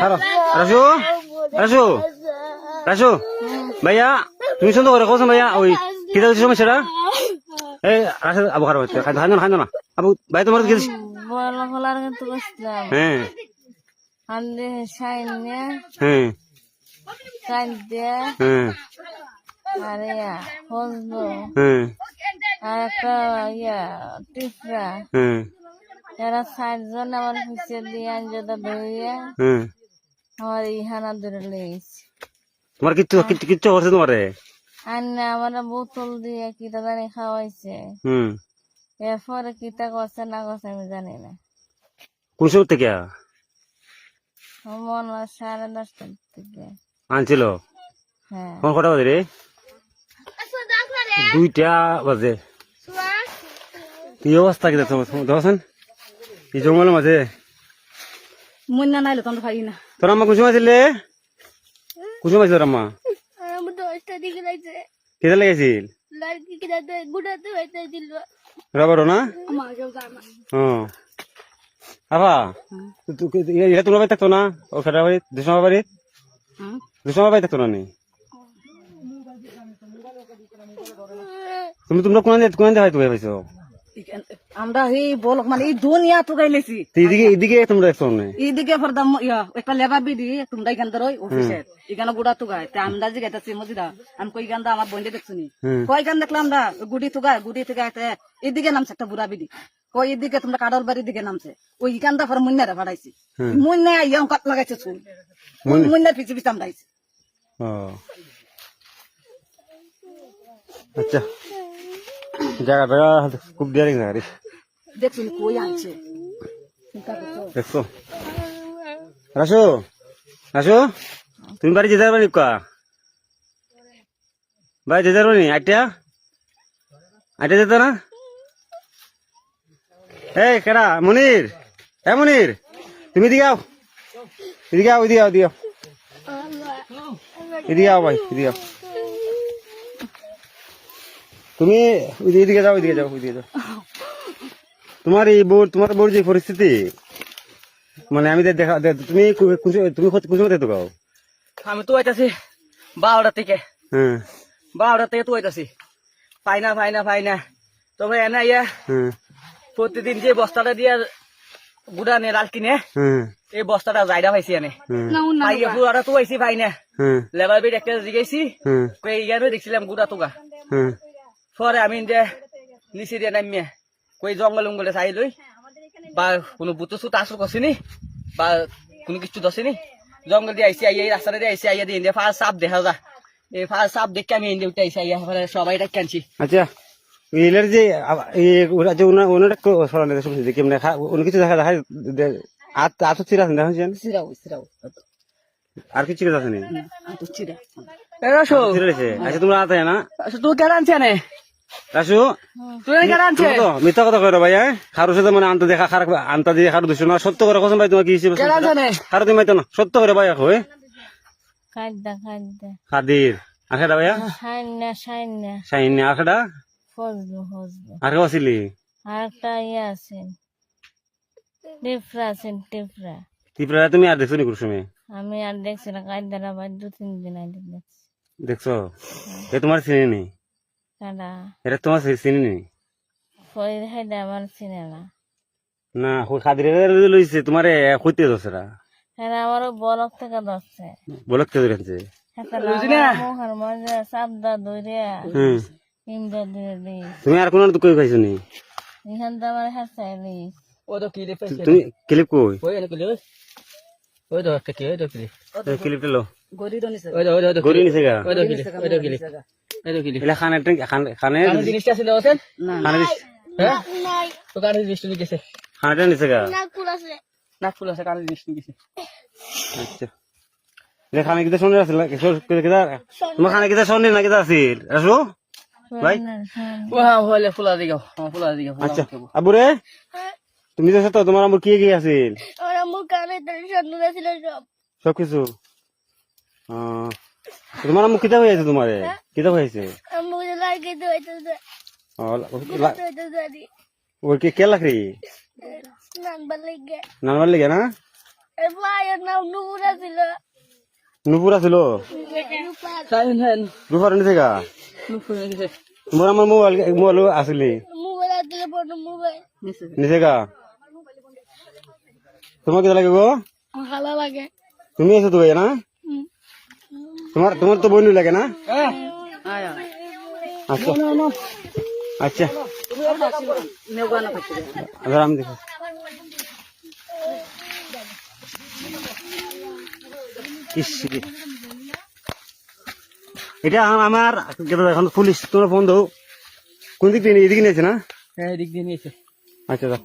রাসু রাসু রাসু ভাইয়া তুমি শুনতে করে কোথাও ভাইয়া ওই কিতা সমস্যাটা এই রাসু আবু খারাপ হচ্ছে খাইতো না আবু ভাই তোমার কি বড় খোলার কিন্তু বসলাম হ্যাঁ আন্দে সাইনে হ্যাঁ কান্দে হ্যাঁ আরে হজবো হ্যাঁ আর একটা টিফরা হ্যাঁ এরা 60 জন আমার পিছিয়ে দিয়ে আঞ্জদা ধরিয়ে হ্যাঁ আমার ইহানা ধরে লেগেছে তোমার কিচ্ছু কিচ্ছু করছে তোমারে আন্না আমার বোতল দিয়ে কিটা জানি খাওয়াইছে হুম এরপরে কিটা করছে না করছে আমি জানি না কোন সময় থেকে মনে হয় 10:30টার দিকে আনছিল হ্যাঁ কোন কটা বাজে রে 2টা বাজে কি অবস্থা কি দেখছেন এই জঙ্গলের মাঝে মুন্না নাইলে তোমরা পাই না তোর আম্মা কোন সময় ছিলে কোন সময় ছিল তোর আম্মা কেটে লেগেছিল রবার না ও আবা এটা তোমার বাড়ি থাকতো না ও ফেরা বাড়ি দুসমা বাড়ি দুসমা বাড়ি থাকতো না নি তোমরা কোন হয় তুমি পাইছো আমরা এই বল মানে এই দুনিয়া তো গাইলেছি এদিকে তোমরা দেখছো না এইদিকে ফরদাম একটা লেবার বিডি তোমরা এখান ধর অফিসের এখানে গুড়া তো গায় তা আমরা যে গাইতেছি মজিদা আমি কই গান্দা আমার বন্ধে দেখছুনি কই গান দেখলাম আমরা গুড়ি তো গাইতে এদিকে নামছে একটা বুড়া বিডি কই এদিকে তোমরা কাডল বাড়ির দিকে নামছে ওই গান্দা ফর মুন্নারে ভাড়াইছি মুন্না ইয়ং কাট লাগাইছে চুল মুন্নার পিছে পিছে আমরা আইছি ও আচ্ছা জায়গাটা খুব ডিয়ারিং জায়গা রে দেখছুনি কই আনছে দেখছো রাসু রাসু তুমি বাড়ি যেতে পারবে কা বাড়ি যেতে পারবে নি আইটা যেত না এই কেডা মনির মনির তুমি এদিকে আও এদিকে আও এদিকে আও ভাই এদিকে আও তুমি এদিকে যাও তোমার বোর যে পরিস্থিতি মানে আমি দেখা তুমি কোন সময় তো গাও আমি তো আইতাছি 12টা থেকে হ্যাঁ 12টা থেকে তো আইতাছি পাই না তবে এনে ইয়া প্রতিদিন যে বস্তাটা দিয়ে গুড়া নে রাল কিনে এই বস্তাটা জায়গা পাইছি এনে পাইয়া পুরাটা তো আইছি পাই না লেবার বেড একটা জিগাইছি ইয়ারও দেখছিলাম গুড়া তোগা পরে আমি যে নিচে দিয়ে নামিয়ে কই জঙ্গল উঙ্গলে চাই লই বা কোনো বুতো সুতো আসল করছিনি বা কোনো কিছু দশেনি জঙ্গল দিয়ে আইসি আইয়া রাস্তাটা দিয়ে আইসি আইয়া দিয়ে ফার্স্ট সাপ দেখা যা এই ফার্স্ট সাপ দেখে আমি ইন্ডিয়া উঠে আইসি আইয়া সবাই ডাক আনছি আচ্ছা এলের যে ওনারা সরানো দেখি মানে অন্য কিছু দেখা আত চিরা আছে দেখেন আর কিছু আছে নি আচ্ছা তোমরা আতে না তুই কেন আনছি আনে রাসু তুই কেন আনছে মিথ্যা কথা কইরা ভাই খারু সাথে মানে আনতে দেখা খারাপ আনতা দিয়ে খারু দিছ না সত্য করে কসম ভাই তোমার কি হিসেবে কেন আনছে খারু তুমি তো না সত্য করে ভাই কই কাঁদা খাদির আখেডা ভাইয়া শাইন আখেডা হজবো আর কেউ আসিলি আর একটা আছেন টিফরা ত্রিপুরা তুমি আর দেখছো নি কুসুমে আমি আর দেখছি না কাঁদারা ভাই 2-3 দিন আগে দেখছি দেখছো এ তোমার চিনি নি কাঁদা এটা তোমার চিনি নি কই হাইদা আমার চিনে না না খাদির লইছে তোমারে কইতে দছরা হ্যাঁ আমারও বলক থেকে ধরছে বলক কে ধরেছে মোহর মজা সাবদা ধরিয়া ইমদা ধরে তুমি আর কোন কই খাইছো নি এখান তো আমার হাসাইলি ও তো ক্লিপ তুমি ক্লিপ কই ওই এনে ক্লিপ ওই তো একটা কি ওই তো ক্লিপ ক্লিপটা লো গরি তো নিছে ওই তো গরি নিছে গা ওই তো ক্লিপ এলা খানে জিনিসটা ছিল ওসেন না খানে হ্যাঁ তো কানে জিনিস নিয়ে গেছে খানেটা নিছে গা নাকফুল আছে কানে জিনিস নিয়ে গেছে আচ্ছা এ খানে কিটা শুনে আছে তোমার খানে কিটা শুনে না কিটা আছিল রাসু ভাই ওয়া হলে ফুলা দিগাও আচ্ছা আবুরে তুমি যে তো তোমার আমু কি আছিল আমার আম্মু কানে সন্ধ্যা ছিল সব কিছু তোমার আম্মু কিতা হয়েছে তোমারে কিতা হয়েছে আম্মু লাগে তো ওই কে লাকড়ি নানবার লেগে না এর মায়ের নাম নুপুরা ছিল। নুপুরা ছিল সাইন হেন রুফার নিচে গা তোমার আমার মোবাইল আসলি মোবাইল দিলে বড় মোবাইল নিচে গা তোমার কি লাগে গো ভালো লাগে। তুমি এসো তো ভাইয়া না তোমার তোমার তো বোন লাগে না আচ্ছা আচ্ছা এবার আমি দেখো ইস রে। এটা আমার এখন পুলিশ তোমরা ফোন দাও কোন দিক দিয়ে এদিকে নিয়েছে না হ্যাঁ এদিক দিয়ে নিয়েছে আচ্ছা দাও